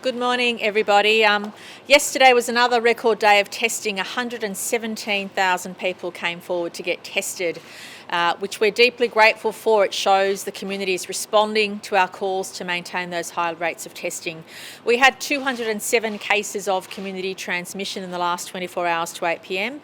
Good morning, everybody. Yesterday was another record day of testing. 117,000 people came forward to get tested, which we're deeply grateful for. It shows the community is responding to our calls to maintain those high rates of testing. We had 207 cases of community transmission in the last 24 hours to 8 p.m,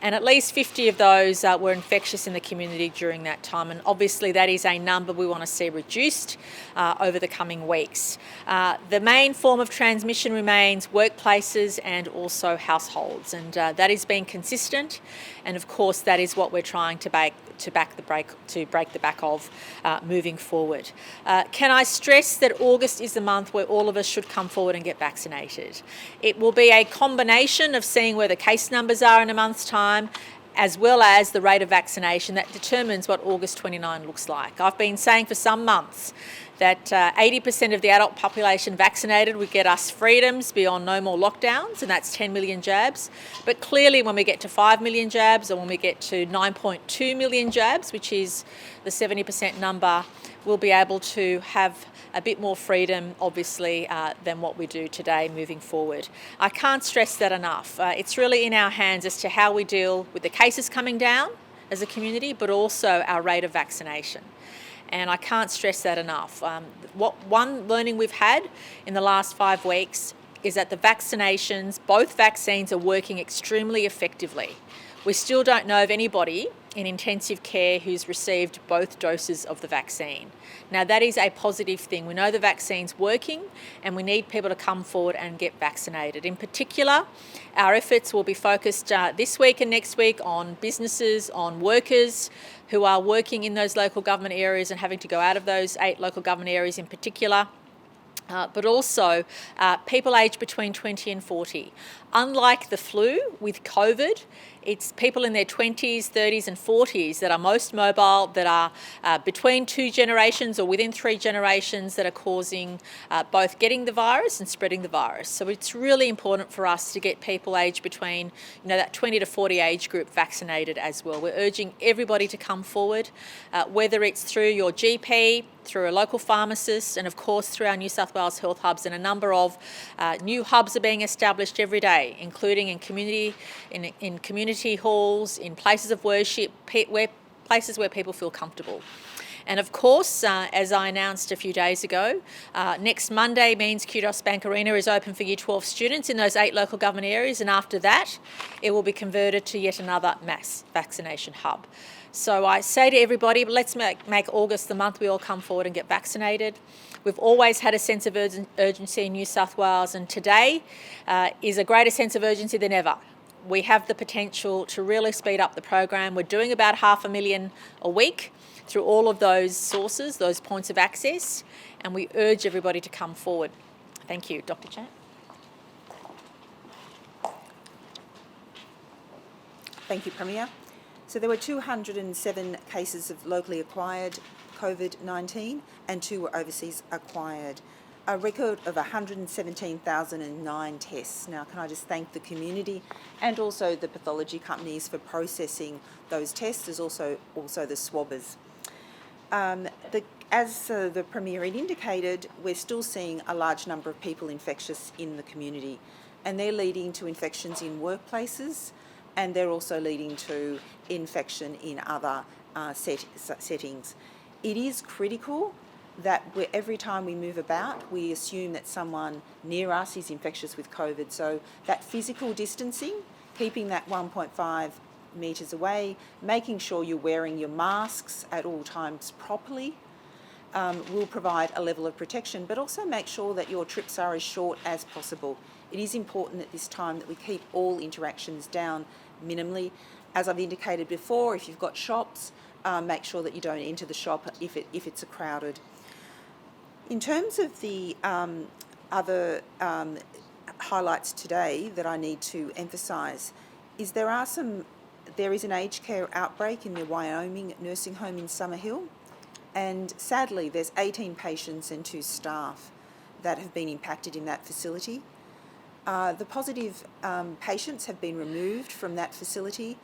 and at least 50 of those were infectious in the community during that time. And obviously that is a number we want to see reduced over the coming weeks. The main form of transmission remains workplaces and also households, and that is being consistent, and of course that is what we're trying to break the back of moving forward. Can I stress that August is the month where all of us should come forward and get vaccinated? It will be a combination of seeing where the case numbers are in a month's time, as well as the rate of vaccination that determines what August 29 looks like. I've been saying for some months that 80% of the adult population vaccinated would get us freedoms beyond no more lockdowns, and that's 10 million jabs. But clearly when we get to 5 million jabs, or when we get to 9.2 million jabs, which is the 70% number, we'll be able to have a bit more freedom, obviously, than what we do today moving forward. I can't stress that enough. It's really in our hands as to how we deal with the cases coming down as a community, but also our rate of vaccination. And I can't stress that enough. One learning we've had in the last 5 weeks is that the vaccinations, both vaccines, are working extremely effectively. We still don't know of anybody in intensive care who's received both doses of the vaccine. Now that is a positive thing. We know the vaccine's working, and we need people to come forward and get vaccinated. In particular, our efforts will be focused this week and next week on businesses, on workers who are working in those local government areas and having to go out of those 8 local government areas in particular. But also people aged between 20 and 40. Unlike the flu with COVID, it's people in their 20s, 30s and 40s that are most mobile, that are between 2 generations or within 3 generations, that are causing both getting the virus and spreading the virus. So it's really important for us to get people aged between that 20 to 40 age group vaccinated as well. We're urging everybody to come forward, whether it's through your GP, through a local pharmacist, and of course through our New South Wales health hubs. And a number of new hubs are being established every day, including in community halls, in places of worship, places where people feel comfortable. And of course, as I announced a few days ago, next Monday means Kudos Bank Arena is open for Year 12 students in those 8 local government areas, and after that it will be converted to yet another mass vaccination hub. So I say to everybody, let's make August the month we all come forward and get vaccinated. We've always had a sense of urgency in New South Wales, and today is a greater sense of urgency than ever. We have the potential to really speed up the program. We're doing about 500,000 a week through all of those sources, those points of access, and we urge everybody to come forward. Thank you. Dr. Chan. Thank you, Premier. So there were 207 cases of locally acquired COVID-19 and 2 were overseas acquired. A record of 117,009 tests. Now, can I just thank the community and also the pathology companies for processing those tests, as also the swabbers. As the Premier had indicated, we're still seeing a large number of people infectious in the community, and they're leading to infections in workplaces, and they're also leading to infection in other settings. It is critical that every time we move about, we assume that someone near us is infectious with COVID. So that physical distancing, keeping that 1.5 metres away, making sure you're wearing your masks at all times properly, will provide a level of protection, but also make sure that your trips are as short as possible. It is important at this time that we keep all interactions down minimally. As I've indicated before, if you've got shops, make sure that you don't enter the shop if it's crowded. In terms of the other highlights today that I need to emphasise, is there is an aged care outbreak in the Wyoming nursing home in Summerhill, and sadly there's 18 patients and 2 staff that have been impacted in that facility. The positive patients have been removed from that facility,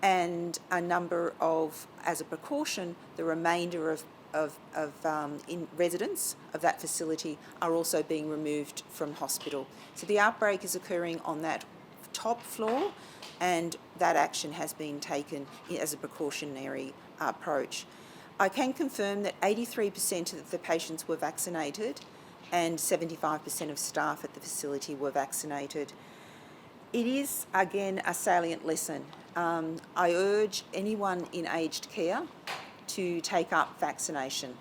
and a number of, as a precaution, the remainder of in residents of that facility are also being removed from hospital. So the outbreak is occurring on that top floor, and that action has been taken as a precautionary approach. I can confirm that 83% of the patients were vaccinated and 75% of staff at the facility were vaccinated. It is, again, a salient lesson. I urge anyone in aged care to take up vaccination.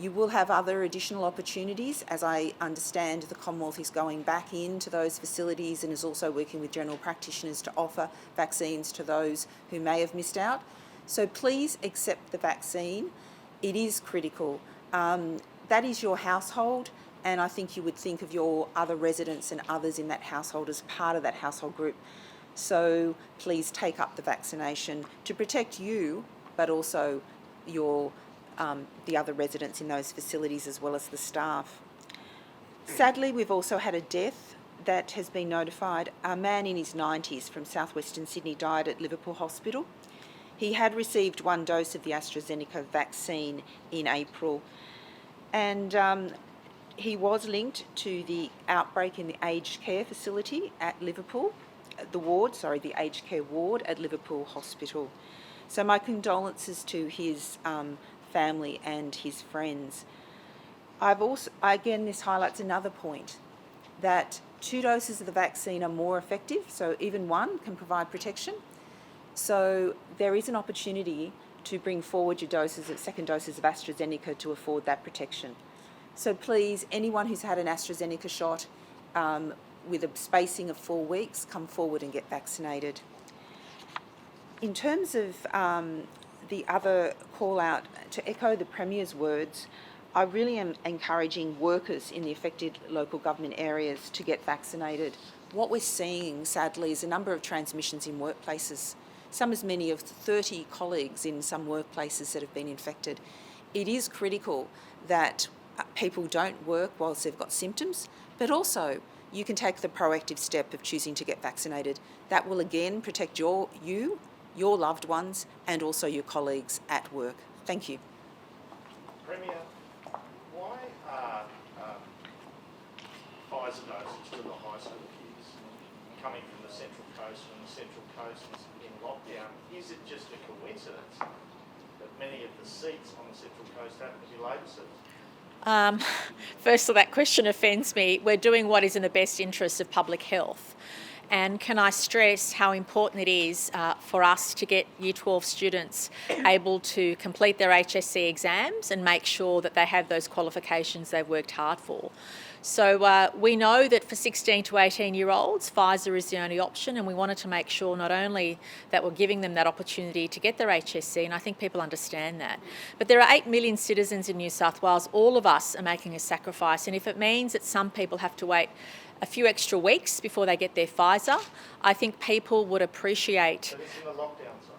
You will have other additional opportunities. As I understand, the Commonwealth is going back into those facilities and is also working with general practitioners to offer vaccines to those who may have missed out. So please accept the vaccine. It is critical. That is your household, and I think you would think of your other residents and others in that household as part of that household group. So please take up the vaccination to protect you, but also the other residents in those facilities as well as the staff. Sadly, we've also had a death that has been notified. A man in his 90s from southwestern Sydney died at Liverpool Hospital. He had received one dose of the Astrazeneca vaccine in April, and he was linked to the outbreak in the aged care facility at Liverpool, the aged care ward at Liverpool Hospital. So my condolences to his family and his friends. Again, this highlights another point, that 2 doses of the vaccine are more effective, so even one can provide protection. So there is an opportunity to bring forward your second doses of Astrazeneca to afford that protection. So please, anyone who's had an Astrazeneca shot with a spacing of 4 weeks, come forward and get vaccinated. In terms of the other call out, to echo the Premier's words, I really am encouraging workers in the affected local government areas to get vaccinated. What we're seeing, sadly, is a number of transmissions in workplaces, some as many as 30 colleagues in some workplaces that have been infected. It is critical that people don't work whilst they've got symptoms, but also you can take the proactive step of choosing to get vaccinated. That will again protect your loved ones, and also your colleagues at work. Thank you. Premier, why are Pfizer doses to the high school kids coming from the Central Coast when the Central Coast is in lockdown? Is it just a coincidence that many of the seats on the Central Coast happen to be Labor seats? First of all, that question offends me. We're doing what is in the best interest of public health. And can I stress how important it is for us to get Year 12 students able to complete their HSC exams and make sure that they have those qualifications they've worked hard for. So we know that for 16 to 18-year-olds, Pfizer is the only option, and we wanted to make sure not only that we're giving them that opportunity to get their HSC, and I think people understand that, but there are 8 million citizens in New South Wales. All of us are making a sacrifice, and if it means that some people have to wait a few extra weeks before they get their Pfizer, I think people would appreciate. So it's in the lockdown zone.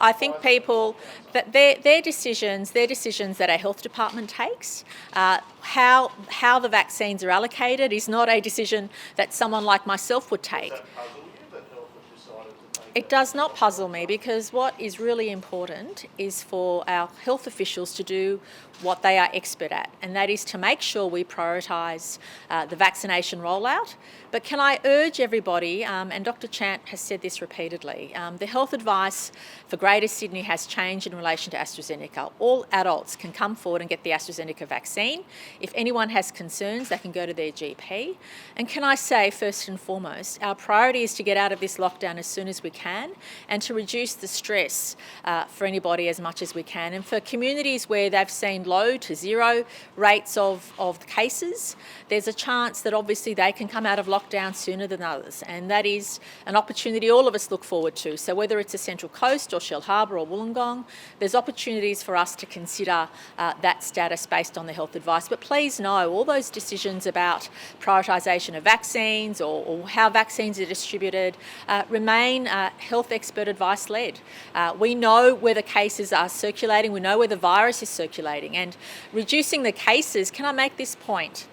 I think people, that their decisions that our health department takes. How the vaccines are allocated is not a decision that someone like myself would take. Does that puzzle you that health have decided to take It does not puzzle me, because what is really important is for our health officials to do what they are expert at, and that is to make sure we prioritise the vaccination rollout. But can I urge everybody, and Dr. Chant has said this repeatedly, the health advice for Greater Sydney has changed in relation to AstraZeneca. All adults can come forward and get the AstraZeneca vaccine. If anyone has concerns, they can go to their GP. And can I say, first and foremost, our priority is to get out of this lockdown as soon as we can, and to reduce the stress for anybody as much as we can. And for communities where they've seen low to zero rates of the cases, there's a chance that obviously they can come out of lockdown sooner than others, and that is an opportunity all of us look forward to. So whether it's the Central Coast or Shell Harbour or Wollongong, there's opportunities for us to consider that status based on the health advice. But please know, all those decisions about prioritisation of vaccines or how vaccines are distributed remain health expert advice led. We know where the cases are circulating, we know where the virus is circulating, and reducing the cases, can I make this point?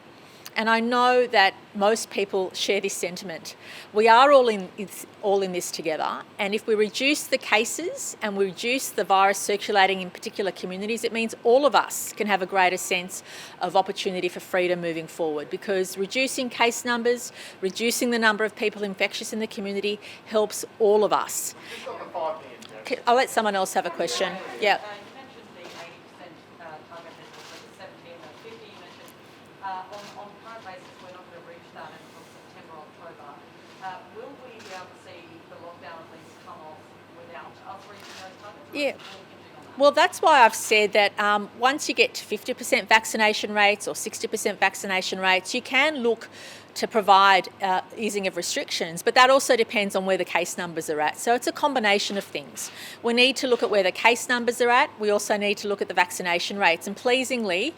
And I know that most people share this sentiment. We are all in this together, and if we reduce the cases and we reduce the virus circulating in particular communities, it means all of us can have a greater sense of opportunity for freedom moving forward, because reducing case numbers, reducing the number of people infectious in the community helps all of us. Just on the 5 million doses. I'll let someone else have a question. Yeah. You mentioned the 80% target for the 70 and the 50. You mentioned on current basis we're not going to reach that until September, October. Will we be able to see the lockdown at least come off without us reaching those targets? Yeah. Well, that's why I've said that once you get to 50% vaccination rates or 60% vaccination rates, you can look to provide easing of restrictions, but that also depends on where the case numbers are at. So it's a combination of things. We need to look at where the case numbers are at. We also need to look at the vaccination rates. And pleasingly,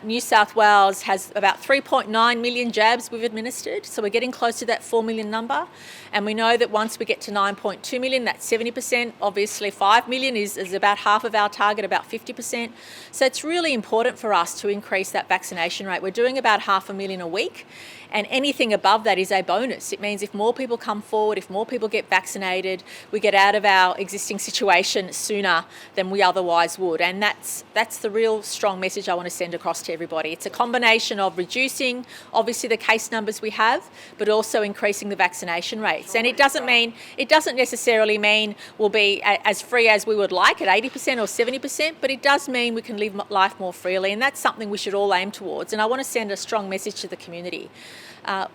New South Wales has about 3.9 million jabs we've administered. So we're getting close to that 4 million number. And we know that once we get to 9.2 million, that's 70%. Obviously, 5 million is about half of our target, about 50%. So it's really important for us to increase that vaccination rate. We're doing about 500,000 a week. And anything above that is a bonus. It means if more people come forward, if more people get vaccinated, we get out of our existing situation sooner than we otherwise would. And that's the real strong message I want to send across to everybody. It's a combination of reducing, obviously, the case numbers we have, but also increasing the vaccination rates. And it doesn't necessarily mean we'll be as free as we would like at 80% or 70%, but it does mean we can live life more freely. And that's something we should all aim towards. And I want to send a strong message to the community.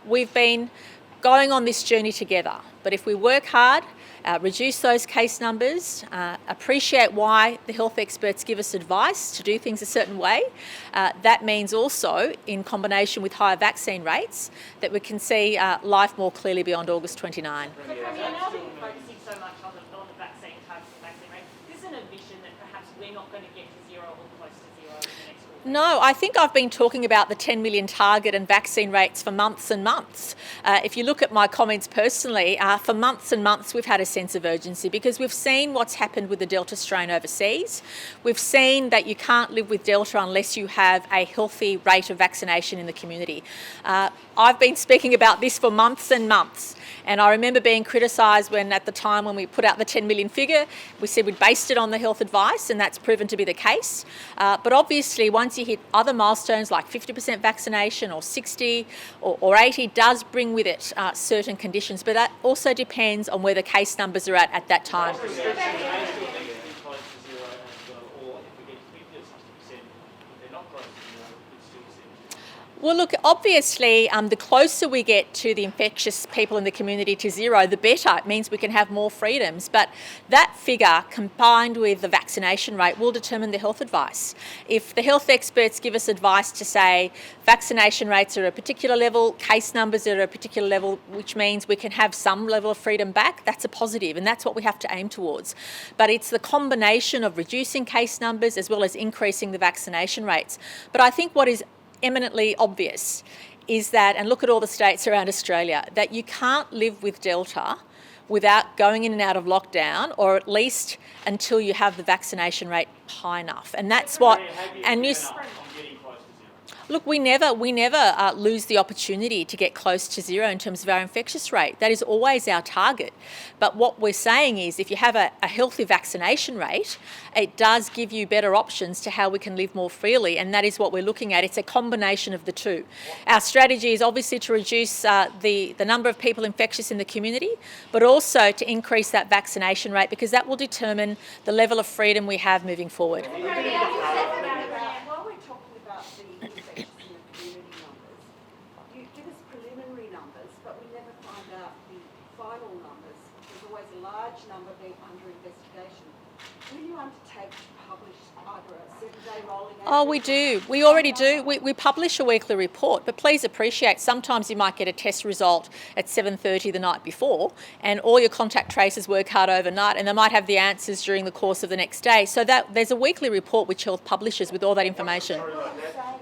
We've been going on this journey together, but if we work hard, reduce those case numbers, appreciate why the health experts give us advice to do things a certain way, that means also, in combination with higher vaccine rates, that we can see life more clearly beyond August 29. So, Premier, I know that you're focusing so much on the vaccine targets and vaccine rates. Is this an admission that perhaps we're not going to get to zero or close to zero in the next week? No, I think I've been talking about the 10 million target and vaccine rates for months and months. If you look at my comments personally, for months and months we've had a sense of urgency because we've seen what's happened with the Delta strain overseas. We've seen that you can't live with Delta unless you have a healthy rate of vaccination in the community. I've been speaking about this for months and months. And I remember being criticised at the time when we put out the 10 million figure, we said we'd based it on the health advice, and that's proven to be the case. But obviously, once you hit other milestones like 50% vaccination or 60 or 80, does bring with it certain conditions. But that also depends on where the case numbers are at that time. Well, look, obviously, the closer we get to the infectious people in the community to zero, the better. It means we can have more freedoms. But that figure, combined with the vaccination rate, will determine the health advice. If the health experts give us advice to say vaccination rates are at a particular level, case numbers are at a particular level, which means we can have some level of freedom back, that's a positive, and that's what we have to aim towards. But it's the combination of reducing case numbers as well as increasing the vaccination rates. But I think what is eminently obvious is that, and look at all the states around Australia, that you can't live with Delta without going in and out of lockdown, or at least until you have the vaccination rate high enough. And that's what... Look, we never lose the opportunity to get close to zero in terms of our infectious rate. That is always our target. But what we're saying is if you have a healthy vaccination rate, it does give you better options to how we can live more freely, and that is what we're looking at. It's a combination of the two. Our strategy is obviously to reduce the number of people infectious in the community, but also to increase that vaccination rate, because that will determine the level of freedom we have moving forward. Number being under investigation. Will you undertake to publish either a 7-day rolling average? Oh, we do. We already do. We publish a weekly report, but please appreciate sometimes you might get a test result at 7:30 the night before, and all your contact tracers work hard overnight, and they might have the answers during the course of the next day. So that there's a weekly report which Health publishes with all that information.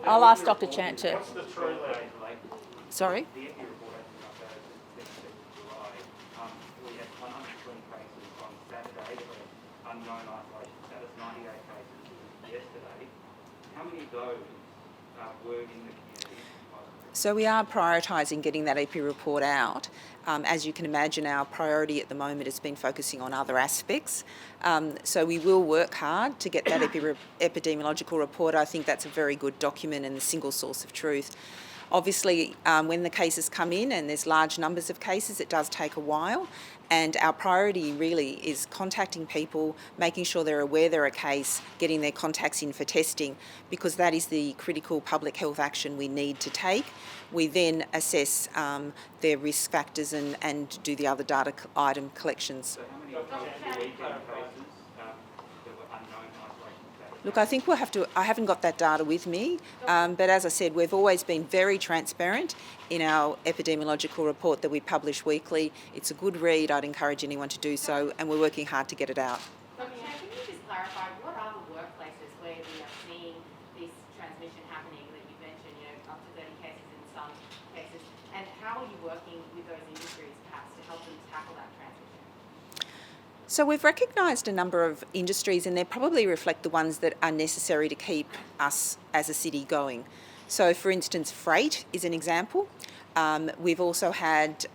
I'll ask Dr. Chant to. What's the true level? Sorry? Unknown isolation status, 98 cases yesterday. How many of those were in the community? So we are prioritising getting that EP report out. As you can imagine, our priority at the moment has been focusing on other aspects. So we will work hard to get that epidemiological report. I think that's a very good document and the single source of truth. Obviously, when the cases come in and there's large numbers of cases, it does take a while. And our priority really is contacting people, making sure they're aware they're a case, getting their contacts in for testing, because that is the critical public health action we need to take. We then assess their risk factors and do the other data item collections. So how many weekend cases that were unknown isolation status? Look, I think I haven't got that data with me, but as I said, we've always been very transparent in our epidemiological report that we publish weekly. It's a good read, I'd encourage anyone to do so, and we're working hard to get it out. Dr. Chan, can you just clarify, what are the workplaces where we are seeing this transmission happening that you mentioned, up to 30 cases in some cases, and how are you working with those industries perhaps to help them tackle that transmission? So we've recognised a number of industries, and they probably reflect the ones that are necessary to keep us as a city going. So for instance, freight is an example. We've also had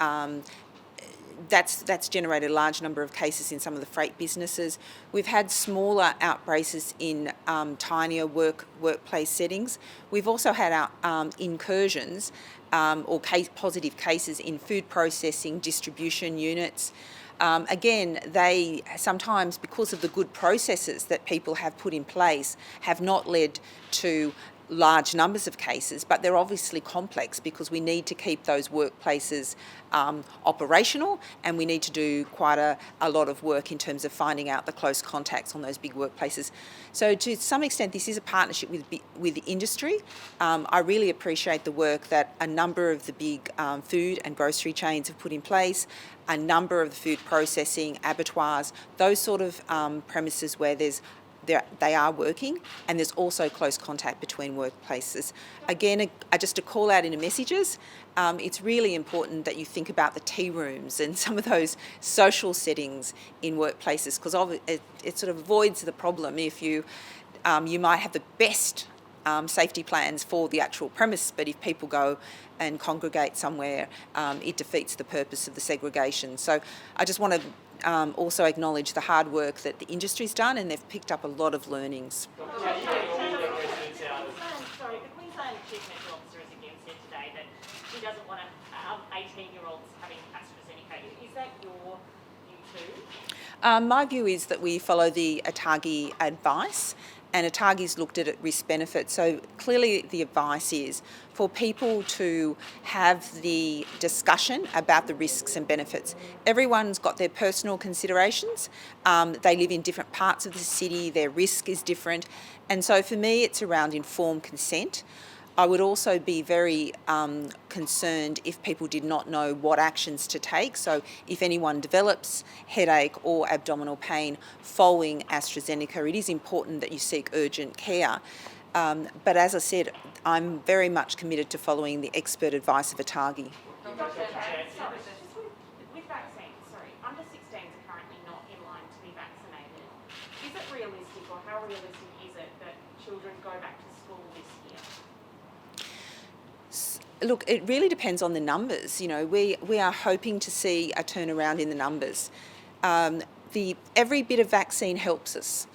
that's generated a large number of cases in some of the freight businesses. We've had smaller outbreaks in tinier workplace settings. We've also had incursions or positive cases in food processing, distribution units. Again, they sometimes, because of the good processes that people have put in place, have not led to large numbers of cases, but they're obviously complex because we need to keep those workplaces operational, and we need to do quite a lot of work in terms of finding out the close contacts on those big workplaces. So to some extent, this is a partnership with the industry. I really appreciate the work that a number of the big food and grocery chains have put in place, a number of the food processing, abattoirs, those sort of premises where they are working, and there's also close contact between workplaces. Again, just a call out in the messages, it's really important that you think about the tea rooms and some of those social settings in workplaces, because it sort of avoids the problem if you might have the best safety plans for the actual premise, but if people go and congregate somewhere, it defeats the purpose of the segregation. So I just want to also acknowledge the hard work that the industry's done, and they've picked up a lot of learnings. Sorry, the Queensland Chief Medical Officer has again said today that he doesn't want 18-year-olds having Astrazeneca. Is that your view too? My view is that we follow the ATAGI advice, and ATAGI's looked at risk-benefit. So clearly the advice is for people to have the discussion about the risks and benefits. Everyone's got their personal considerations. They live in different parts of the city, their risk is different. And so for me, it's around informed consent. I would also be very concerned if people did not know what actions to take. So if anyone develops headache or abdominal pain following Astrazeneca, it is important that you seek urgent care. But as I said, I'm very much committed to following the expert advice of ATAGI. Dr. Chan, sorry, just with vaccines, under 16s are currently not in line to be vaccinated. Is it realistic, or how realistic is it that children go back to school this year? Look, it really depends on the numbers. We are hoping to see a turnaround in the numbers. Every bit of vaccine helps us.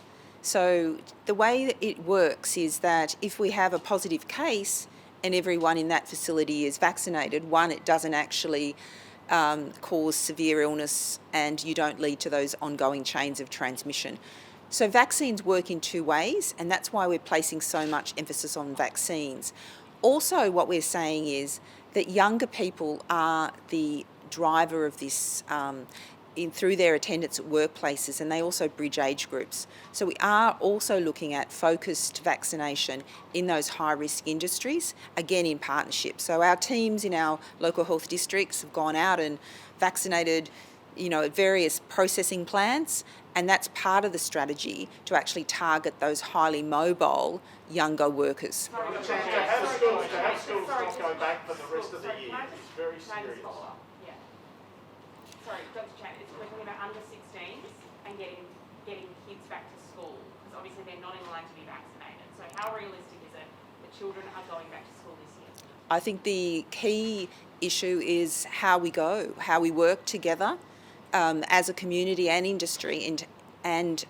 So the way that it works is that if we have a positive case and everyone in that facility is vaccinated, it doesn't actually cause severe illness, and you don't lead to those ongoing chains of transmission. So vaccines work in two ways, and that's why we're placing so much emphasis on vaccines. Also, what we're saying is that younger people are the driver of this through their attendance at workplaces, and they also bridge age groups. So we are also looking at focused vaccination in those high-risk industries, again in partnership. So our teams in our local health districts have gone out and vaccinated, at various processing plants, and that's part of the strategy to actually target those highly mobile younger workers. To have schools not go back for the rest of the year is very serious. Sorry, Dr. Chan, we're talking about under 16s and getting kids back to school, because obviously they're not in line to be vaccinated. So how realistic is it that children are going back to school this year? I think the key issue is how we go, how we work together as a community and industry and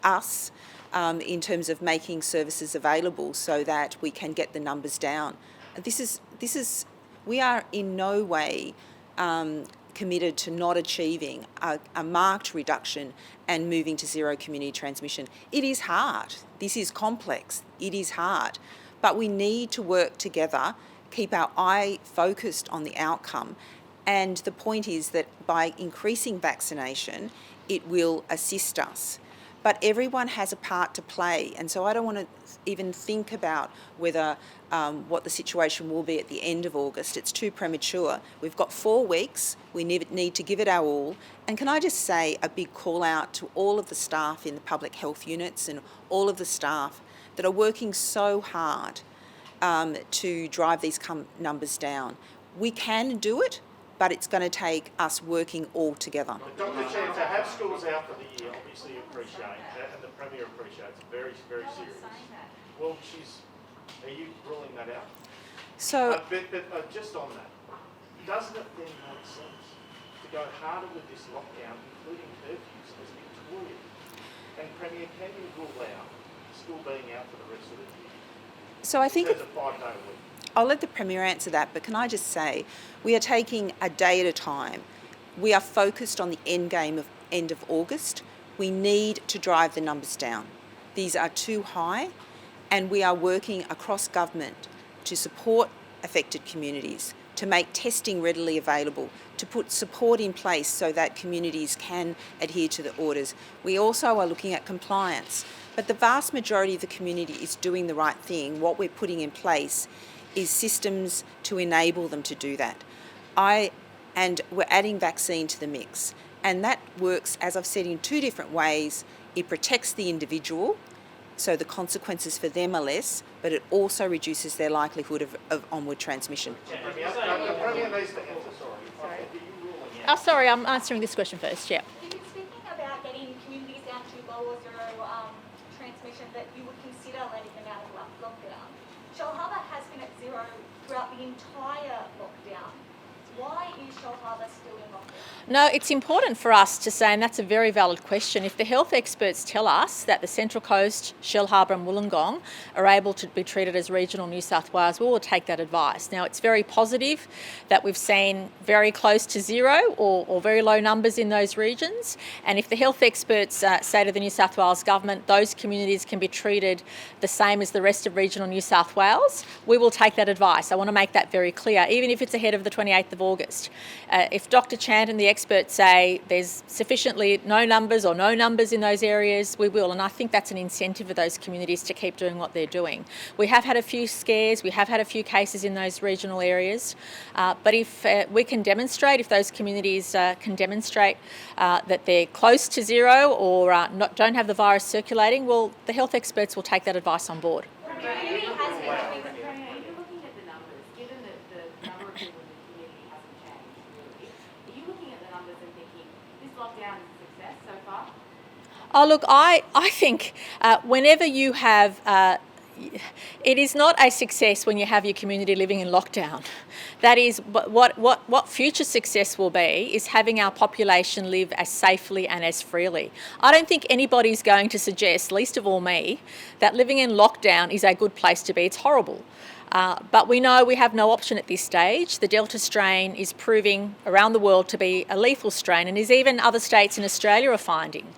us in terms of making services available so that we can get the numbers down. We are in no way committed to not achieving a marked reduction and moving to zero community transmission. It is hard. This is complex. It is hard. But we need to work together, keep our eye focused on the outcome. And the point is that by increasing vaccination, it will assist us. But everyone has a part to play, and so I don't want to even think about whether what the situation will be at the end of August. It's too premature. We've got 4 weeks. We need to give it our all. And can I just say a big call out to all of the staff in the public health units and all of the staff that are working so hard to drive these numbers down. We can do it, but it's going to take us working all together. Dr. Chan, to have schools out for the year, obviously appreciate, and the Premier appreciates, very, very serious. Well, are you ruling that out? So, But just on that, doesn't it then make sense to go harder with this lockdown, including curfews as Victoria? And Premier, can you rule out school being out for the rest of the year? so I think In terms of 5 day a week. I'll let the Premier answer that, but can I just say, we are taking a day at a time. We are focused on the end game of end of August. We need to drive the numbers down. These are too high, and we are working across government to support affected communities, to make testing readily available, to put support in place so that communities can adhere to the orders. We also are looking at compliance, but the vast majority of the community is doing the right thing. What we're putting in place is systems to enable them to do that. And we're adding vaccine to the mix. And that works, as I've said, in 2 different ways. It protects the individual, so the consequences for them are less, but it also reduces their likelihood of onward transmission. The Premier needs to answer, sorry. Are you ruling out? Oh, sorry, I'm answering this question first, yeah. You've been speaking about getting communities down to low or zero transmission, that you would consider letting them out of lockdown. Shellharbour has been at zero throughout the entire lockdown. Why is Shellharbour still in lockdown? No, it's important for us to say, and that's a very valid question, if the health experts tell us that the Central Coast, Shellharbour and Wollongong are able to be treated as regional New South Wales, we will take that advice. Now, it's very positive that we've seen very close to zero or very low numbers in those regions, and if the health experts say to the New South Wales Government those communities can be treated the same as the rest of regional New South Wales, we will take that advice. I want to make that very clear, even if it's ahead of the 28th of August. If Dr. Chant and the experts say there's sufficiently no numbers or no numbers in those areas, we will. And I think that's an incentive for those communities to keep doing what they're doing. We have had a few scares, we have had a few cases in those regional areas, but if we can demonstrate, if those communities can demonstrate that they're close to zero or don't have the virus circulating, well, the health experts will take that advice on board. Oh, look, I think whenever you have, it is not a success when you have your community living in lockdown. That is, what future success will be is having our population live as safely and as freely. I don't think anybody's going to suggest, least of all me, that living in lockdown is a good place to be. It's horrible. But we know we have no option at this stage. The Delta strain is proving around the world to be a lethal strain, and as even other states in Australia are finding.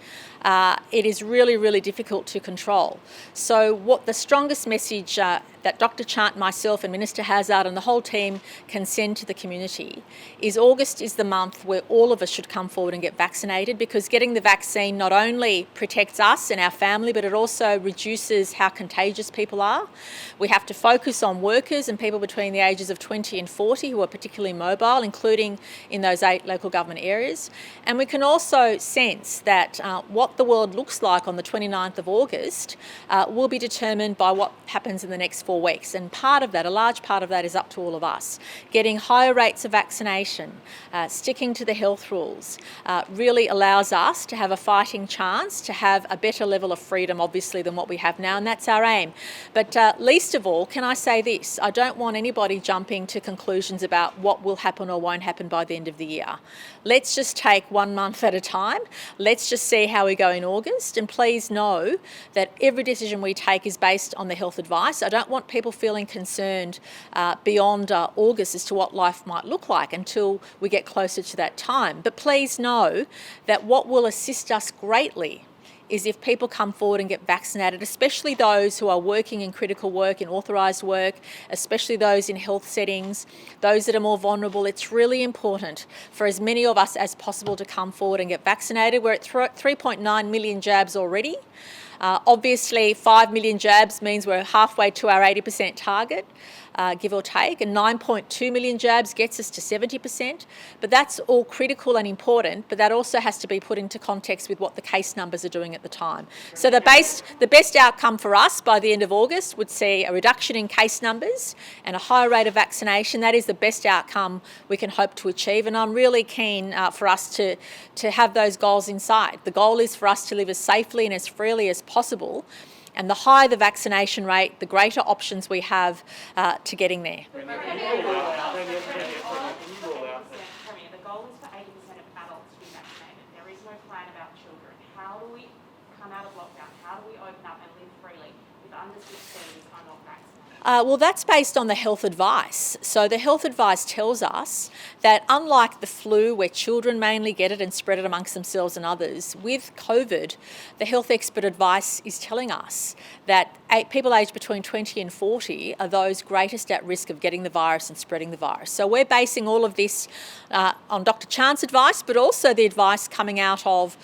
It is really, really difficult to control. So what the strongest message that Dr. Chant, myself and Minister Hazzard and the whole team can send to the community is August is the month where all of us should come forward and get vaccinated, because getting the vaccine not only protects us and our family, but it also reduces how contagious people are. We have to focus on workers and people between the ages of 20 and 40 who are particularly mobile, including in those 8 local government areas. And we can also sense that what the world looks like on the 29th of August will be determined by what happens in the next 4 4 weeks. And part of that, a large part of that, is up to all of us. Getting higher rates of vaccination, sticking to the health rules, really allows us to have a fighting chance to have a better level of freedom, obviously, than what we have now, and that's our aim. But least of all, can I say this? I don't want anybody jumping to conclusions about what will happen or won't happen by the end of the year. Let's just take 1 month at a time. Let's just see how we go in August, and please know that every decision we take is based on the health advice. I don't want people feeling concerned beyond August as to what life might look like until we get closer to that time. But please know that what will assist us greatly is if people come forward and get vaccinated, especially those who are working in critical work, in authorised work, especially those in health settings, those that are more vulnerable. It's really important for as many of us as possible to come forward and get vaccinated. We're at 3.9 million jabs already. Obviously, 5 million jabs means we're halfway to our 80% target, give or take, and 9.2 million jabs gets us to 70%. But that's all critical and important, but that also has to be put into context with what the case numbers are doing at the time. So the best outcome for us by the end of August would see a reduction in case numbers and a higher rate of vaccination. That is the best outcome we can hope to achieve, and I'm really keen for us to have those goals in sight. The goal is for us to live as safely and as freely as possible, and the higher the vaccination rate, the greater options we have to getting there. The goal is for 80% of adults to be vaccinated. There is no plan about children. How do we come out of lockdown? How do we open up and live freely if under 16s are not vaccinated? Well, that's based on the health advice. So the health advice tells us that unlike the flu, where children mainly get it and spread it amongst themselves and others, with COVID, the health expert advice is telling us that people aged between 20 and 40 are those greatest at risk of getting the virus and spreading the virus. So we're basing all of this on Dr. Chan's advice, but also the advice coming out of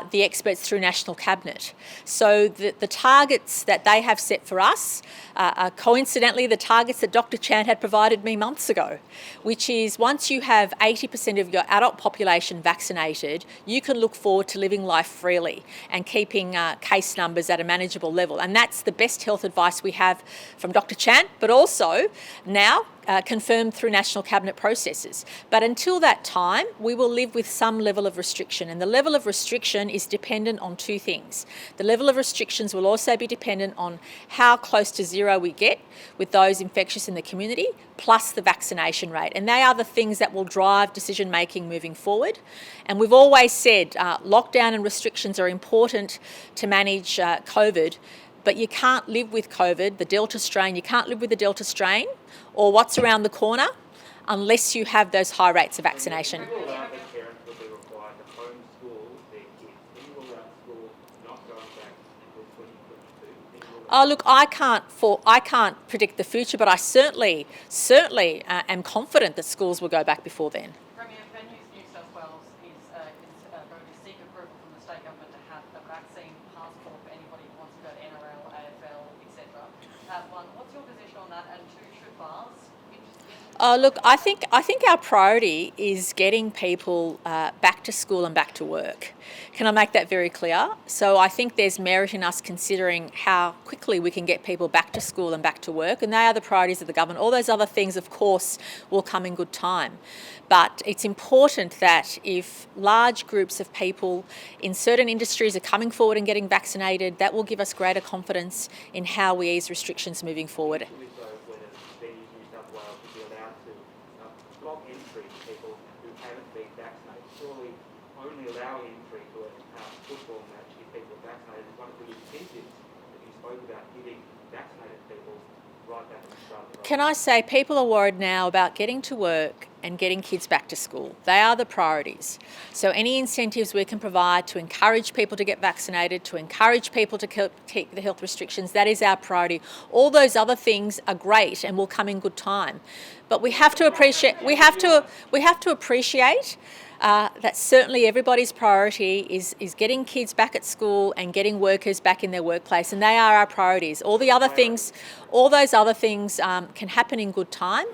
the experts through National Cabinet. So the targets that they have set for us are coincidentally the targets that Dr. Chan had provided me months ago, which is once you have 80% of your adult population vaccinated, you can look forward to living life freely and keeping case numbers at a manageable level. And that's the best health advice we have from Dr. Chan, but also now confirmed through National Cabinet processes. But until that time, we will live with some level of restriction, and the level of restriction is dependent on two things. The level of restrictions will also be dependent on how close to zero we get with those infectious in the community, plus the vaccination rate. And they are the things that will drive decision making moving forward. And we've always said lockdown and restrictions are important to manage COVID, but you can't live with COVID, the Delta strain, you can't live with the Delta strain or what's around the corner unless you have those high rates of vaccination. Will allow the parents will be required to homeschool their kids. Can you rule out school not going back until 2022? Oh, look, I can't predict the future, but I certainly am confident that schools will go back before then. Premier, Venues New South Wales is going to seek approval from the state government to have a vaccine passport for anybody who wants to go to NRL, AFL, etc. One, what's your position on that? And two, should bars? Look, I think our priority is getting people back to school and back to work. Can I make that very clear? So I think there's merit in us considering how quickly we can get people back to school and back to work, and they are the priorities of the government. All those other things, of course, will come in good time. But it's important that if large groups of people in certain industries are coming forward and getting vaccinated, that will give us greater confidence in how we ease restrictions moving forward. Block entry to people who haven't been vaccinated. Surely only allow entry to a football match if people are vaccinated is one of the incentives that you spoke about, giving vaccinated people right back at the start of the Can I say people are worried now about getting to work and getting kids back to school. They are the priorities. So any incentives we can provide to encourage people to get vaccinated, to encourage people to keep the health restrictions, that is our priority. All those other things are great and will come in good time. But we have to appreciate that certainly everybody's priority is getting kids back at school and getting workers back in their workplace, and they are our priorities. All those other things can happen in good time.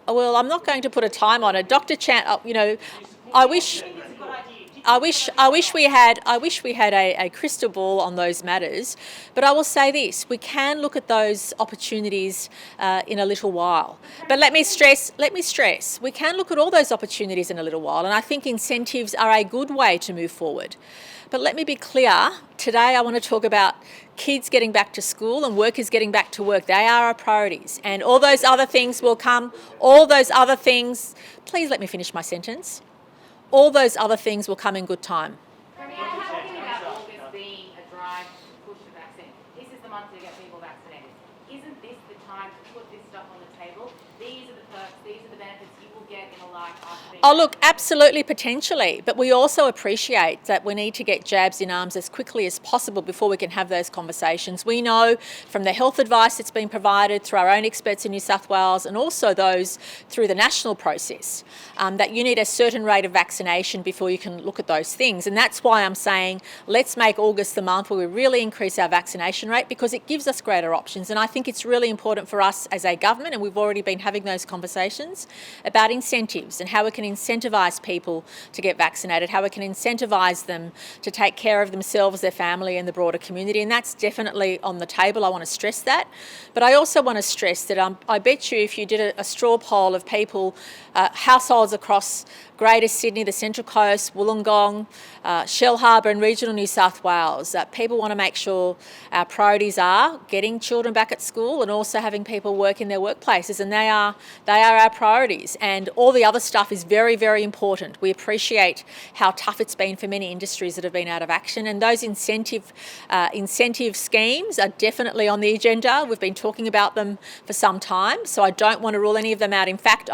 Well, I'm not going to put a time on it. Dr. Chan, I wish... Do you think it's a good idea? Do you I wish we had a crystal ball on those matters, but I will say this: we can look at those opportunities in a little while. But let me stress, we can look at all those opportunities in a little while, and I think incentives are a good way to move forward. But let me be clear, today I want to talk about kids getting back to school and workers getting back to work. They are our priorities, and all those other things will come. All those other things, please let me finish my sentence. All those other things will come in good time. Premier, how talking about August being a drive to push the vaccine. This is the month to get people vaccinated. Isn't this the time to put this stuff on the table? These are the perks, these are the benefits you will get in a life after being Oh, look, absolutely, potentially. But we also appreciate that we need to get jabs in arms as quickly as possible before we can have those conversations. We know from the health advice that's been provided through our own experts in New South Wales and also those through the national process that you need a certain rate of vaccination before you can look at those things. And that's why I'm saying let's make August the month where we really increase our vaccination rate, because it gives us greater options. And I think it's really important for us as a government, and we've already been having those conversations about incentives and how we can incentivise people to get vaccinated, how we can incentivise them to take care of themselves, their family and the broader community. And that's definitely on the table. I want to stress that. But I also want to stress that I bet you if you did a straw poll of people, households across Greater Sydney, the Central Coast, Wollongong, Shell Harbour and regional New South Wales, people want to make sure our priorities are getting children back at school and also having people work in their workplaces, and they are our priorities. And all the other stuff is very, very important. We appreciate how tough it's been for many industries that have been out of action, and those incentive schemes are definitely on the agenda. We've been talking about them for some time, so I don't want to rule any of them out. In fact,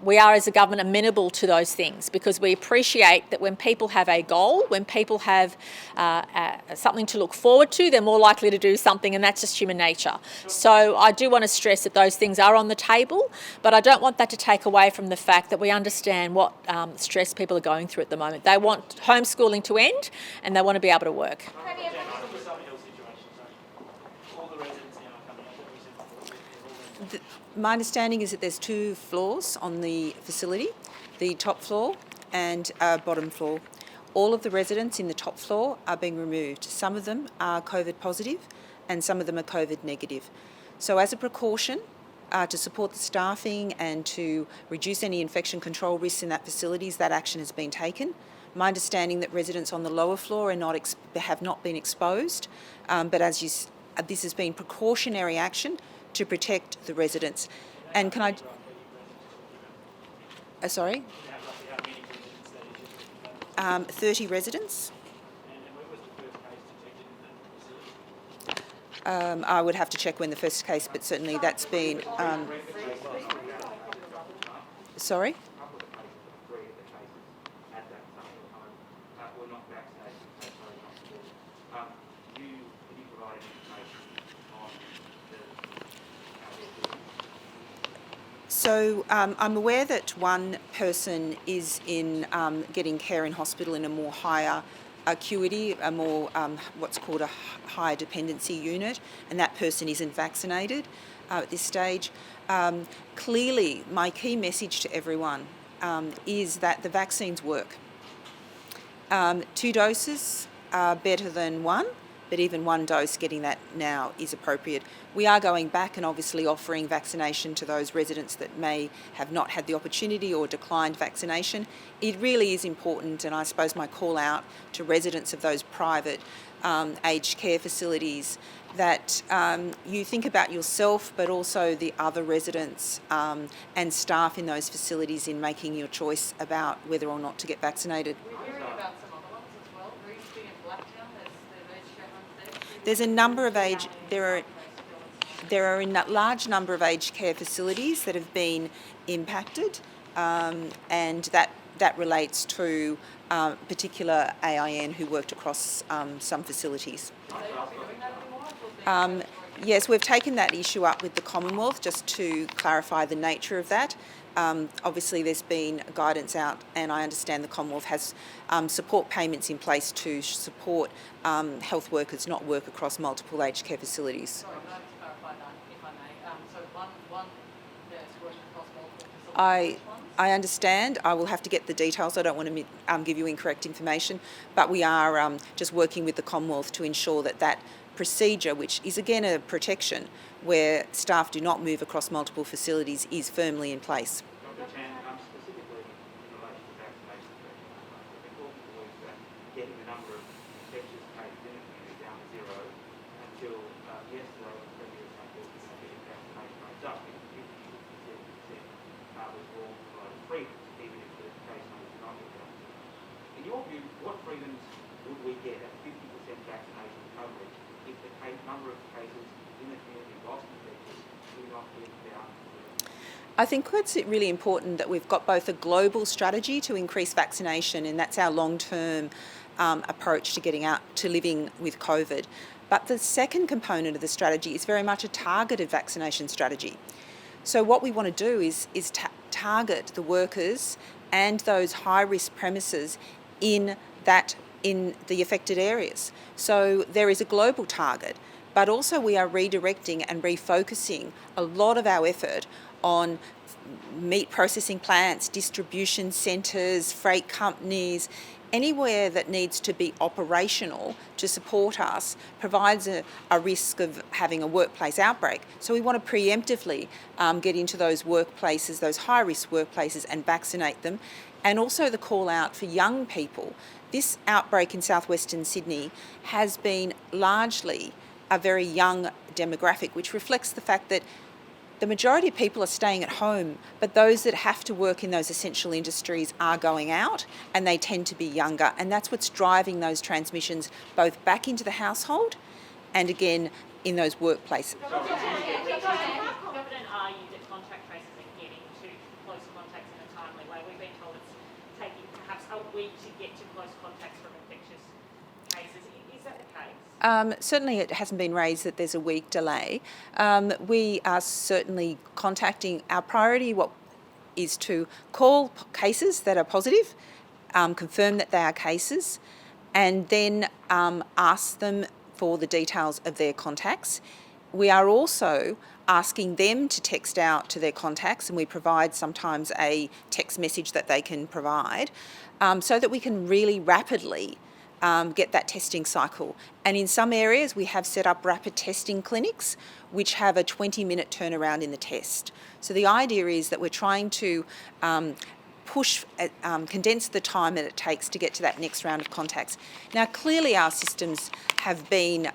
we are as a government amenable to those things, because we appreciate that when people have a goal, when people have something to look forward to, they're more likely to do something, and that's just human nature. So I do want to stress that those things are on the table, but I don't want that to take away from the fact that we understand what stress people are going through at the moment. They want homeschooling to end and they want to be able to work. Premier, My understanding is that there's 2 floors on the facility, the top floor and bottom floor. All of the residents in the top floor are being removed. Some of them are COVID positive and some of them are COVID negative. So as a precaution to support the staffing and to reduce any infection control risks in that facilities, that action has been taken. My understanding that residents on the lower floor have not been exposed, but this has been precautionary action to protect the residents. And can I... sorry? 30 residents. I would have to check when the first case, but certainly that's been... sorry? So I'm aware that one person is in getting care in hospital in a more higher acuity, a more what's called a higher dependency unit, and that person isn't vaccinated at this stage. Clearly, my key message to everyone is that the vaccines work. 2 doses are better than 1. But even 1 dose, getting that now is appropriate. We are going back and obviously offering vaccination to those residents that may have not had the opportunity or declined vaccination. It really is important, and I suppose my call out to residents of those private aged care facilities, that you think about yourself but also the other residents and staff in those facilities in making your choice about whether or not to get vaccinated. There's a number of there are a large number of aged care facilities that have been impacted, and that relates to particular AIN who worked across some facilities. Yes, we've taken that issue up with the Commonwealth just to clarify the nature of that. Obviously there's been guidance out, and I understand the Commonwealth has support payments in place to support health workers not work across multiple aged care facilities. Sorry, can I just clarify that, if I may? So one nurse working across multiple facilities, which ones? I understand. I will have to get the details. I don't want to give you incorrect information, but we are just working with the Commonwealth to ensure that that procedure, which is again a protection, where staff do not move across multiple facilities, is firmly in place. Dr. Chan, specifically in relation to vaccination rates, I've been talking to Louise about getting the number of infectious cases in the community down to zero until yesterday when the Premier was saying that getting vaccination rates up, 50% was all provided freedoms, even if the case numbers do not get down to zero. In your view, what freedoms would we get at 50% vaccination coverage if the number of cases in the community lost infectious do not get down to zero? I think it's really important that we've got both a global strategy to increase vaccination, and that's our long-term approach to getting out to living with COVID. But the second component of the strategy is very much a targeted vaccination strategy. So what we want to do is target the workers and those high-risk premises in the affected areas. So there is a global target, but also we are redirecting and refocusing a lot of our effort on meat processing plants, distribution centres, freight companies. Anywhere that needs to be operational to support us provides a risk of having a workplace outbreak. So we want to preemptively get into those workplaces, those high-risk workplaces, and vaccinate them. And also the call out for young people. This outbreak in southwestern Sydney has been largely a very young demographic, which reflects the fact that the majority of people are staying at home, but those that have to work in those essential industries are going out, and they tend to be younger. And that's what's driving those transmissions both back into the household and again in those workplaces. How confident are you that contact tracers are getting to close contacts in a timely way? We've been told it's taking perhaps a week to get to close contacts from infectious cases. Is that the case? Certainly it hasn't been raised that there's a week delay. We are certainly contacting. Our priority is to call cases that are positive, confirm that they are cases, and then ask them for the details of their contacts. We are also asking them to text out to their contacts, and we provide sometimes a text message that they can provide, so that we can really rapidly get that testing cycle. And in some areas we have set up rapid testing clinics which have a 20-minute turnaround in the test. So the idea is that we're trying to condense the time that it takes to get to that next round of contacts. Now clearly our systems have been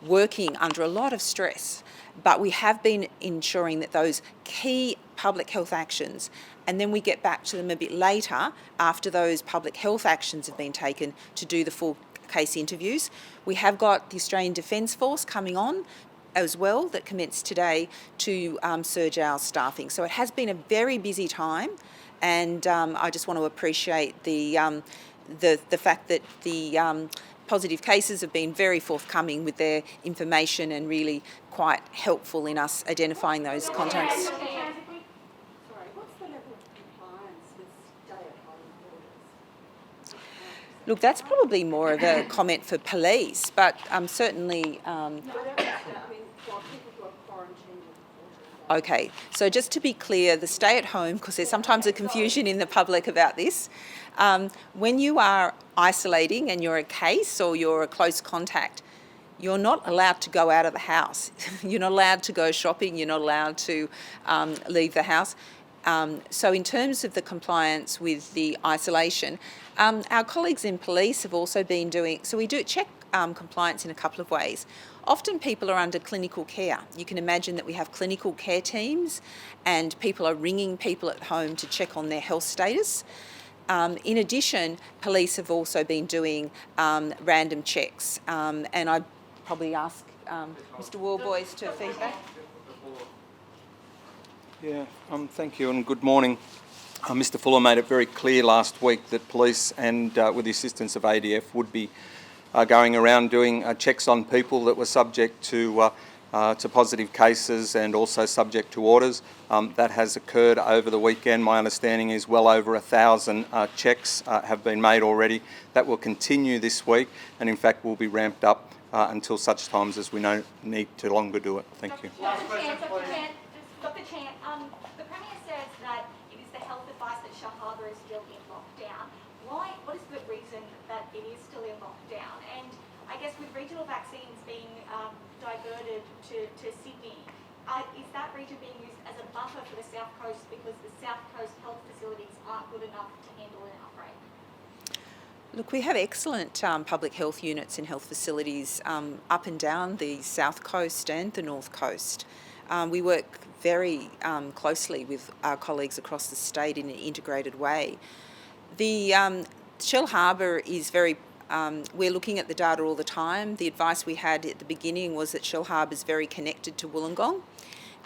working under a lot of stress, but we have been ensuring that those key public health actions, and then we get back to them a bit later after those public health actions have been taken to do the full case interviews. We have got the Australian Defence Force coming on as well that commenced today to surge our staffing. So it has been a very busy time, and I just want to appreciate the fact that the positive cases have been very forthcoming with their information and really quite helpful in us identifying those contacts. Sorry, what's the level of compliance with stay-at-home orders? Look, that's probably more of a comment for police, but certainly... No, I mean, for people who are quarantined with 14 days. Okay, so just to be clear, the stay-at-home, because there's sometimes a confusion in the public about this, when you are isolating and you're a case or you're a close contact, you're not allowed to go out of the house. You're not allowed to go shopping. You're not allowed to leave the house. So in terms of the compliance with the isolation, our colleagues in police have also been doing, so we do check compliance in a couple of ways. Often people are under clinical care. You can imagine that we have clinical care teams and people are ringing people at home to check on their health status. In addition, police have also been doing random checks, and I'd probably ask Mr. Warboys to feedback. Yeah, thank you and good morning. Mr. Fuller made it very clear last week that police and with the assistance of ADF would be going around doing checks on people that were subject to positive cases and also subject to orders. That has occurred over the weekend. My understanding is well over 1,000 checks have been made already. That will continue this week and in fact will be ramped up until such times as we need to longer do it. Thank you. Dr. Chan, the Premier says that it is the health advice that Shell Harbour is still in lockdown. What is the reason that it is still in lockdown? And I guess with regional vaccines being diverted to Sydney, is that region being used as a buffer for the South Coast because the South Coast health facilities aren't good enough to handle an outbreak? Look, we have excellent public health units and health facilities up and down the South Coast and the North Coast. We work very closely with our colleagues across the state in an integrated way. The Shell Harbour is very we're looking at the data all the time. The advice we had at the beginning was that Shell Harbour is very connected to Wollongong,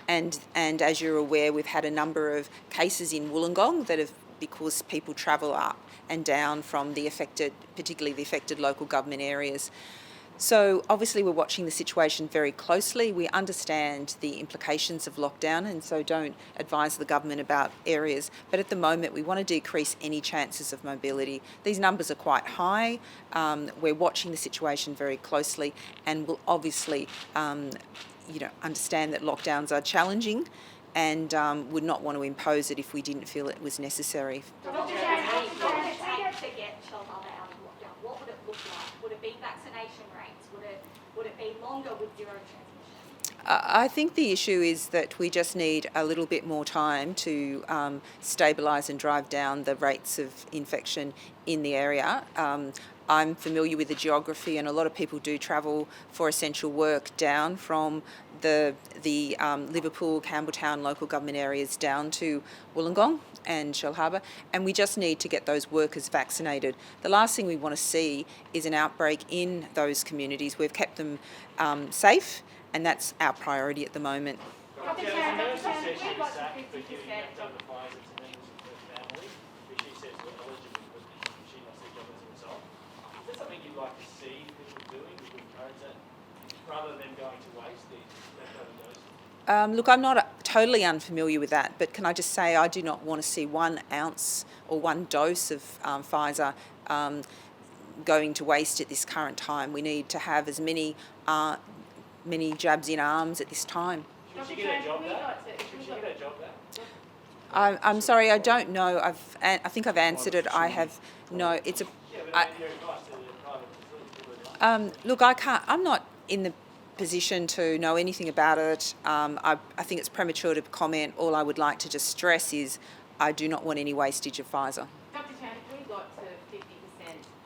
and as you're aware, we've had a number of cases in Wollongong that have, because people travel up and down from the affected, particularly the affected local government areas. So obviously we're watching the situation very closely. We understand the implications of lockdown and so don't advise the government about areas. But at the moment we want to decrease any chances of mobility. These numbers are quite high. We're watching the situation very closely and will obviously understand that lockdowns are challenging and would not want to impose it if we didn't feel it was necessary. What would it take to get Shell Harbour out of lockdown? What would it look like? Would it be vaccination rates? Would it be longer with zero transmission? I think the issue is that we just need a little bit more time to stabilise and drive down the rates of infection in the area. I'm familiar with the geography, and a lot of people do travel for essential work down from the Liverpool, Campbelltown local government areas down to Wollongong and Shell Harbour, and we just need to get those workers vaccinated. The last thing we want to see is an outbreak in those communities. We've kept them safe, and that's our priority at the moment. Dr. Chairman, says she was sacked for giving out to the Pfizer to members of her family, who she says were eligible, but she lost their job as a result. Is that something you'd like to see people doing? Would you encourage that rather than going to waste these leftover doses? Look, I'm not totally unfamiliar with that, but can I just say I do not want to see 1 ounce or 1 dose of Pfizer going to waste at this current time. We need to have as many jabs in arms at this time. Should she get a job back? Should she get a job back? I'm sorry, I don't know. I think I've answered it. I have no. It's a. Yeah, but your advice to the private facility. Look, I can't. I'm not in the position to know anything about it. I think it's premature to comment. All I would like to just stress is I do not want any wastage of Pfizer. Dr. Chan, we got to 50%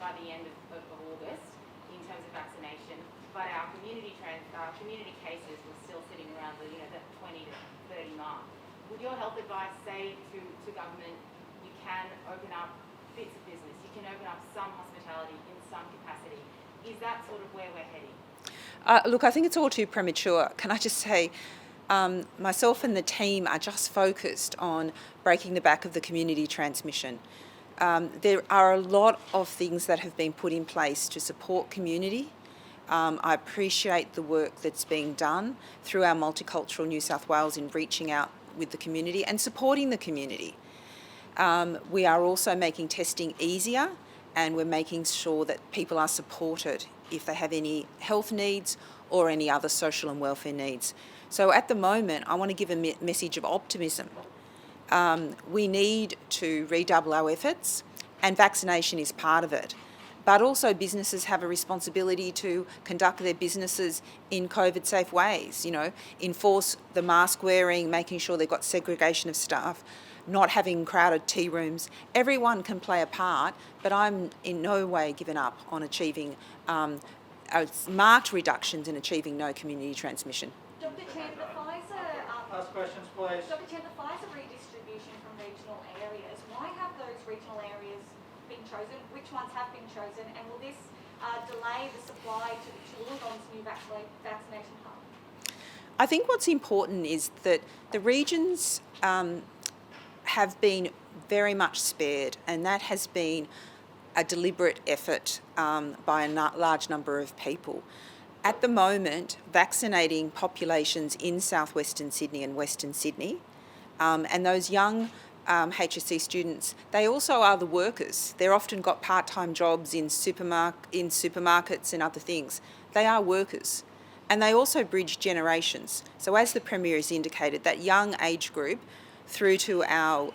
by the end of August in terms of vaccination, but our community cases were still sitting around the 20 to 30 mark. Would your health advice say to government, you can open up bits of business, you can open up some hospitality in some capacity? Is that sort of where we're heading? Look, I think it's all too premature. Can I just say, myself and the team are just focused on breaking the back of the community transmission. There are a lot of things that have been put in place to support community. I appreciate the work that's being done through our Multicultural New South Wales in reaching out with the community and supporting the community. We are also making testing easier, and we're making sure that people are supported if they have any health needs or any other social and welfare needs. So at the moment, I want to give a message of optimism. We need to redouble our efforts, and vaccination is part of it. But also businesses have a responsibility to conduct their businesses in COVID-safe ways, enforce the mask wearing, making sure they've got segregation of staff, not having crowded tea rooms. Everyone can play a part, but I'm in no way given up on achieving marked reductions in achieving no community transmission. Dr. Chan, the Pfizer... Last questions, please. Dr. Chan, the Pfizer redistribution from regional areas, why have those regional areas been chosen? Which ones have been chosen? And will this delay the supply to Wollongong's new vaccination hub? I think what's important is that the regions have been very much spared, and that has been a deliberate effort by a large number of people. At the moment, vaccinating populations in southwestern Sydney and western Sydney, and those young HSC students, they also are the workers. They're often got part-time jobs in supermarkets and other things. They are workers. And they also bridge generations. So as the Premier has indicated, that young age group, through to our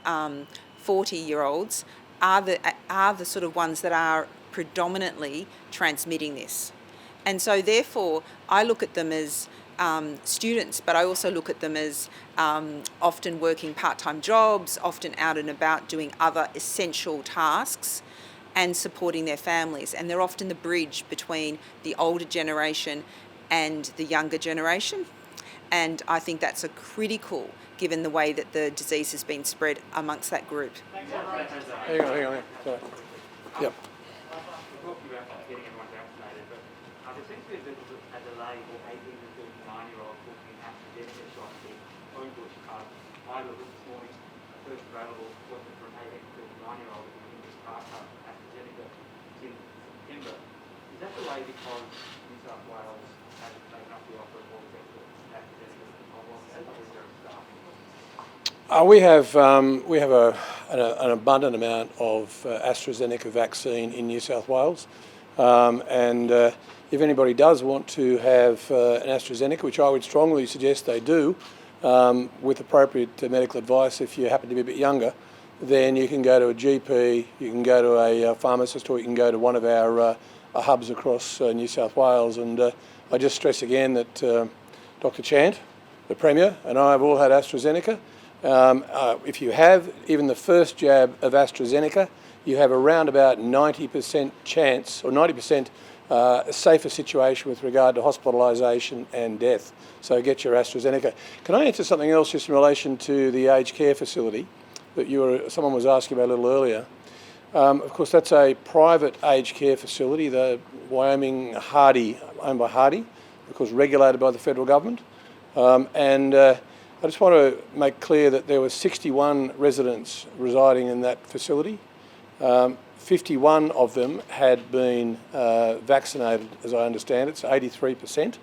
40-year-olds are the sort of ones that are predominantly transmitting this. And so therefore I look at them as students, but I also look at them as often working part-time jobs, often out and about doing other essential tasks and supporting their families. And they're often the bridge between the older generation and the younger generation. And I think that's a critical, given the way that the disease has been spread amongst that group. Hang on. Sorry. Yep. We're talking about getting everyone vaccinated, but there seems to be a bit of a delay for 18 to 39-year-olds booking Astrazeneca shots in Homebush. I looked this morning, first available appointment for an 18 to 39-year-old in English Park Astrazeneca in September. Is that delay because New South Wales hasn't taken up the offer of all the Astrazeneca We have an abundant amount of AstraZeneca vaccine in New South Wales, and if anybody does want to have an AstraZeneca, which I would strongly suggest they do, with appropriate medical advice, if you happen to be a bit younger, then you can go to a GP, you can go to a pharmacist, or you can go to one of our hubs across New South Wales. And I just stress again that Dr. Chant, the Premier, and I have all had AstraZeneca. If you have even the first jab of AstraZeneca, you have around about 90% chance, or 90% safer situation with regard to hospitalisation and death. So get your AstraZeneca. Can I answer something else just in relation to the aged care facility that someone was asking about a little earlier? Of course, that's a private aged care facility, the Wyoming Hardy, owned by Hardy, of course regulated by the federal government. I just want to make clear that there were 61 residents residing in that facility. 51 of them had been vaccinated, as I understand it, so 83%.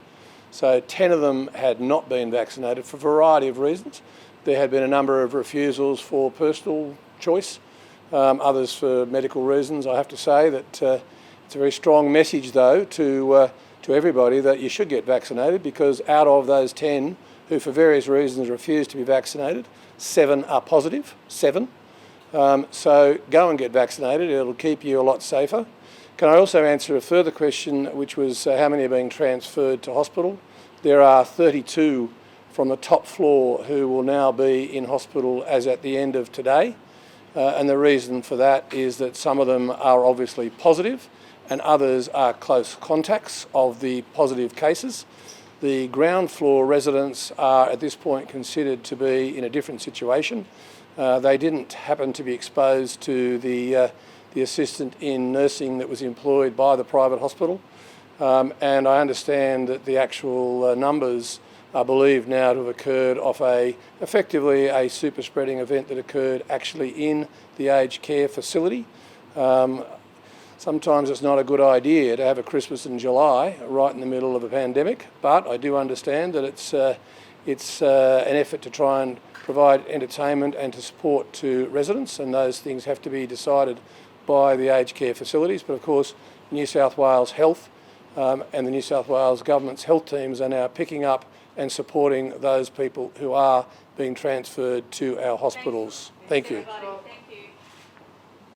So 10 of them had not been vaccinated for a variety of reasons. There had been a number of refusals for personal choice, others for medical reasons. I have to say that it's a very strong message, though, to everybody that you should get vaccinated, because out of those 10 who for various reasons refused to be vaccinated, 7 are positive, 7. So go and get vaccinated, it'll keep you a lot safer. Can I also answer a further question, which was how many are being transferred to hospital? There are 32 from the top floor who will now be in hospital as at the end of today. And the reason for that is that some of them are obviously positive and others are close contacts of the positive cases. The ground floor residents are at this point considered to be in a different situation. They didn't happen to be exposed to the assistant in nursing that was employed by the private hospital. And I understand that the actual numbers are believed now to have occurred off effectively a super spreading event that occurred actually in the aged care facility. Sometimes it's not a good idea to have a Christmas in July right in the middle of a pandemic, but I do understand that it's an effort to try and provide entertainment and to support to residents, and those things have to be decided by the aged care facilities. But of course, New South Wales Health and the New South Wales Government's health teams are now picking up and supporting those people who are being transferred to our hospitals. Thank you.